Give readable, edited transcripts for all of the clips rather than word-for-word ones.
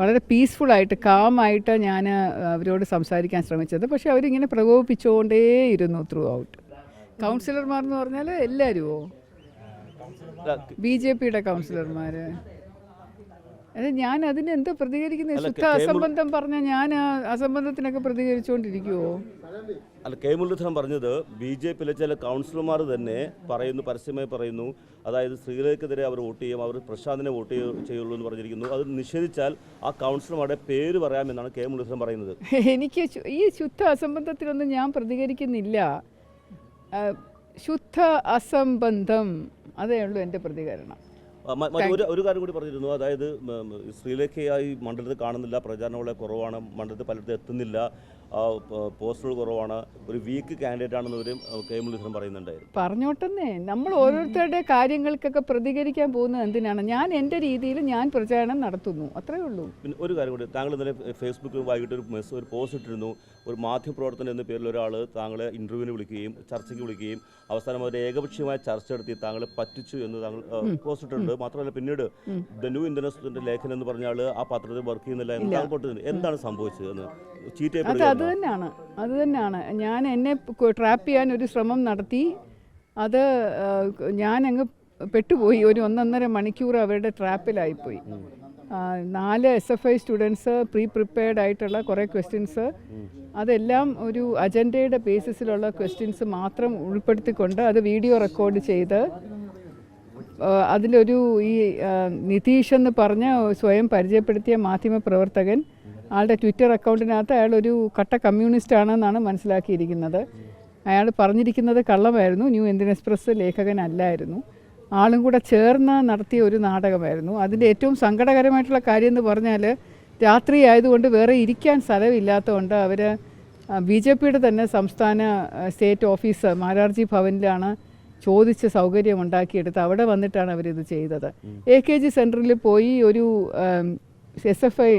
വളരെ പീസ്ഫുള്ളായിട്ട് കാമായിട്ട് ഞാൻ അവരോട് സംസാരിക്കാൻ ശ്രമിച്ചത്. പക്ഷേ അവരിങ്ങനെ പ്രകോപിപ്പിച്ചുകൊണ്ടേയിരുന്നു ത്രൂ ഔട്ട്. കൗൺസിലർമാരെന്ന് പറഞ്ഞാൽ എല്ലാവരുമോ? BJPയുടെ കൗൺസിലർമാർ. അതെ, ഞാൻ അതിന് എന്താ പ്രതികരിക്കുന്നത്? ശുദ്ധ അസംബന്ധം പറഞ്ഞാൽ ഞാൻ അസംബന്ധത്തിനൊക്കെ പ്രതികരിച്ചുകൊണ്ടിരിക്കുമോ? അല്ല, കെ മുരളീധരൻ പറഞ്ഞത് BJPയിലെ ചില കൗൺസിലർമാർ തന്നെ പറയുന്നു, പരസ്യമായി പറയുന്നു, അതായത് സ്ത്രീകൾക്കെതിരെ അവർ വോട്ട് ചെയ്യും, അവർ പ്രശാന്തിനെ വോട്ട് ചെയ്യുള്ളൂ എന്ന് പറഞ്ഞിരിക്കുന്നു. അത് നിഷേധിച്ചാൽ ആ കൗൺസിലർമാരുടെ പേര് പറയാമെന്നാണ് കെ മുരളീധരൻ പറയുന്നത്. എനിക്ക് ഈ ശുദ്ധ അസംബന്ധത്തിനൊന്നും ഞാൻ പ്രതികരിക്കുന്നില്ല. ശുദ്ധ അസംബന്ധം, അതേ ഉള്ളൂ എൻ്റെ പ്രതികരണം. ഒരു കാര്യം കൂടി പറഞ്ഞിരുന്നു, അതായത് ശ്രീലേഖയായി മണ്ഡലത്തിൽ കാണുന്നില്ല, പ്രചാരണം വളരെ കുറവാണ്, മണ്ഡലത്തിൽ പലയിടത്തും എത്തുന്നില്ല, പോസ്റ്ററുകൾ കുറവാണ്, ഒരു വീക്ക് കാൻഡിഡേറ്റ് ആണെന്നവരും കെ മുരളീധരൻ പറയുന്നുണ്ടായിരുന്നു. പറഞ്ഞോട്ടെന്നേ, നമ്മൾ ഓരോരുത്തരുടെ കാര്യങ്ങൾക്കൊക്കെ പ്രതികരിക്കാൻ പോകുന്നത് എന്തിനാണ്? ഞാൻ എൻ്റെ രീതിയിൽ ഞാൻ പ്രചാരണം നടത്തുന്നു, അത്രേ ഉള്ളൂ. പിന്നെ ഒരു കാര്യം കൂടി, താങ്കൾ ഇന്നലെ ഫേസ്ബുക്കിൽ വൈകിട്ട് ഒരു പോസ്റ്റ് ഇട്ടിരുന്നു. ഒരു മാധ്യമപ്രവർത്തനം എന്ന പേരിൽ ഒരാൾ താങ്കളെ ഇൻ്റർവ്യൂവിന് വിളിക്കുകയും ചർച്ചയ്ക്ക് വിളിക്കുകയും അവസാനം ഒരു ഏകപക്ഷീയമായ ചർച്ച നടത്തി താങ്കളെ പറ്റിച്ചു എന്ന് താങ്കൾ പോസ്റ്റ് ഇട്ടിട്ടുണ്ട്. മാത്രമല്ല പിന്നീട് ദ ന്യൂ ഇന്ത്യൻ എക്സ്പ്രസിന്റെ ലേഖനം എന്ന് പറഞ്ഞാൽ ആ പത്രത്തിൽ വർക്ക് ചെയ്യുന്നില്ല എന്ന് താങ്കൾ പോയിട്ട് എന്താണ് സംഭവിച്ചതെന്ന് അത് തന്നെയാണ് ഞാൻ എന്നെ ട്രാപ്പ് ചെയ്യാൻ ഒരു ശ്രമം നടത്തി. അത് ഞാനങ്ങ് പെട്ടുപോയി. ഒരു 1.5 മണിക്കൂർ അവരുടെ ട്രാപ്പിലായിപ്പോയി. 4 SFI സ്റ്റുഡൻസ് പ്രിപ്പയർഡ് ആയിട്ടുള്ള കുറേ ക്വസ്റ്റ്യൻസ്, അതെല്ലാം ഒരു അജണ്ടയുടെ ബേസിസിലുള്ള ക്വസ്റ്റ്യൻസ് മാത്രം ഉൾപ്പെടുത്തിക്കൊണ്ട് അത് വീഡിയോ റെക്കോർഡ് ചെയ്ത് അതിലൊരു ഈ നിതീഷ് എന്ന് പറഞ്ഞ സ്വയം പരിചയപ്പെടുത്തിയ മാധ്യമപ്രവർത്തകൻ, ആളുടെ ട്വിറ്റർ അക്കൗണ്ടിനകത്ത് അയാളൊരു കട്ട കമ്മ്യൂണിസ്റ്റ് ആണെന്നാണ് മനസ്സിലാക്കിയിരിക്കുന്നത്. അയാൾ പറഞ്ഞിരിക്കുന്നത് കള്ളമായിരുന്നു. ന്യൂ ഇന്ത്യൻ എക്സ്പ്രസ് ലേഖകനല്ലായിരുന്നു. ആളും കൂടെ ചേർന്ന് നടത്തിയ ഒരു നാടകമായിരുന്നു. അതിൻ്റെ ഏറ്റവും സങ്കടകരമായിട്ടുള്ള കാര്യം എന്ന് പറഞ്ഞാൽ രാത്രി ആയതുകൊണ്ട് വേറെ ഇരിക്കാൻ സ്ഥലമില്ലാത്തതുകൊണ്ട് അവർ BJPയുടെ തന്നെ സംസ്ഥാന സ്റ്റേറ്റ് ഓഫീസ് മാരാർജി ഭവനിലാണ് ചോദിച്ച് സൗകര്യം ഉണ്ടാക്കിയെടുത്ത് അവിടെ വന്നിട്ടാണ് അവരിത് ചെയ്തത്. AKG സെൻറ്ററിൽ പോയി ഒരു SFI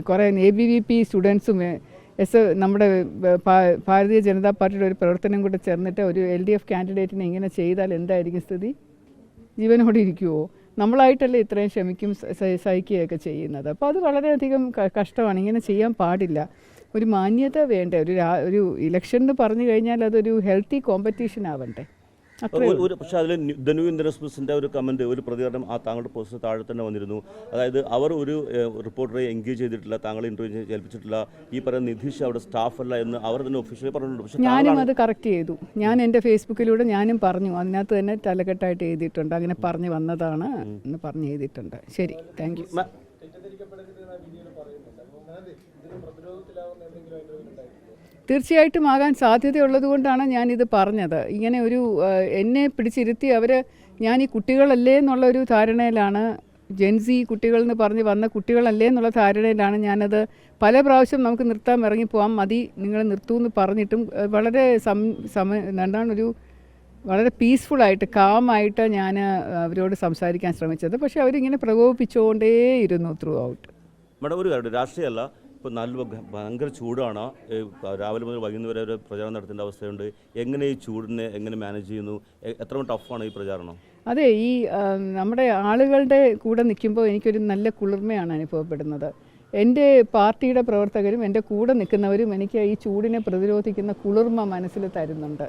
കുറേ ABVP സ്റ്റുഡൻസും നമ്മുടെ ഭാരതീയ ജനതാ പാർട്ടിയുടെ ഒരു പ്രവർത്തനം കൂടെ ചേർന്നിട്ട് ഒരു LDF കാൻഡിഡേറ്റിനെ ഇങ്ങനെ ചെയ്താൽ എന്തായിരിക്കും സ്ഥിതി? ജീവനോടെ ഇരിക്കുമോ? നമ്മളായിട്ടല്ലേ ഇത്രയും ക്ഷമിക്കും സഹിക്കുകയൊക്കെ ചെയ്യുന്നത്. അപ്പോൾ അത് വളരെയധികം കഷ്ടമാണ്. ഇങ്ങനെ ചെയ്യാൻ പാടില്ല. ഒരു മാന്യത വേണ്ടേ? ഒരു ഇലക്ഷൻ എന്ന് പറഞ്ഞു കഴിഞ്ഞാൽ അതൊരു ഹെൽത്തി കോമ്പറ്റീഷൻ ആവണ്ടേ? പക്ഷേ അതിൽ ദ ന്യൂ ഇന്ത്യൻ എക്സ്പ്രസിൻ്റെ ഒരു കമൻറ്റ്, ഒരു പ്രതികരണം ആ താങ്കളുടെ പോസ്റ്റ് താഴെ തന്നെ വന്നിരുന്നു. അതായത് അവർ ഒരു റിപ്പോർട്ടറെ എൻഗേജ് ചെയ്തിട്ടില്ല, താങ്കളെ ഇൻ്റർവ്യൂ ഏൽപ്പിച്ചിട്ടില്ല, ഈ പറയുന്ന നിതീഷ് അവിടെ സ്റ്റാഫല്ല എന്ന് അവർ തന്നെ ഒഫീഷ്യലി പറഞ്ഞിട്ടുണ്ട്. പക്ഷേ ഞാനും അത് കറക്റ്റ് ചെയ്തു. ഞാൻ എൻ്റെ ഫേസ്ബുക്കിലൂടെ ഞാനും പറഞ്ഞു, അതിനകത്ത് തന്നെ തലക്കെട്ടായിട്ട് എഴുതിയിട്ടുണ്ട്, അങ്ങനെ പറഞ്ഞു വന്നതാണ് എന്ന് പറഞ്ഞ് എഴുതിയിട്ടുണ്ട്. ശരി, താങ്ക് യു. തീർച്ചയായിട്ടും ആകാൻ സാധ്യതയുള്ളത് കൊണ്ടാണ് ഞാനിത് പറഞ്ഞത്. ഇങ്ങനെ ഒരു എന്നെ പിടിച്ചിരുത്തി ഞാൻ ഈ കുട്ടികളല്ലേ എന്നുള്ളൊരു ധാരണയിലാണ്, ജെൻസി കുട്ടികൾ എന്ന് പറഞ്ഞ് വന്ന കുട്ടികളല്ലേ എന്നുള്ള ധാരണയിലാണ് ഞാനത് പല പ്രാവശ്യം നമുക്ക് നിർത്താൻ ഇറങ്ങിപ്പോവാം, മതി നിങ്ങൾ നിർത്തൂ എന്ന് പറഞ്ഞിട്ടും വളരെ എന്താണ് വളരെ പീസ്ഫുള്ളായിട്ട് കാമായിട്ട് ഞാൻ അവരോട് സംസാരിക്കാൻ ശ്രമിച്ചത്. പക്ഷേ അവരിങ്ങനെ പ്രകോപിപ്പിച്ചുകൊണ്ടേയിരുന്നു ത്രൂ ഔട്ട്. മേഡം, ഒരു കാര്യം, രാഷ്ട്രീയമല്ല, ഇപ്പോൾ നല്ല ഭയങ്കര ചൂടാണ്, രാവിലെ മുതൽ വൈകുന്നേരം വരെ പ്രചാരണം നടത്തേണ്ട അവസ്ഥയുണ്ട്. എങ്ങനെ ഈ ചൂടിനെ എങ്ങനെ മാനേജ് ചെയ്യുന്നു? എത്ര ടഫാണ് ഈ പ്രചാരണം? അതെ, ഈ നമ്മുടെ ആളുകളുടെ കൂടെ നിൽക്കുമ്പോൾ എനിക്കൊരു നല്ല കുളിർമയാണ് അനുഭവപ്പെടുന്നത്. എൻ്റെ പാർട്ടിയുടെ പ്രവർത്തകരും എൻ്റെ കൂടെ നിൽക്കുന്നവരും എനിക്ക് ഈ ചൂടിനെ പ്രതിരോധിക്കുന്ന കുളിർമ മനസ്സിൽ തരുന്നുണ്ട്.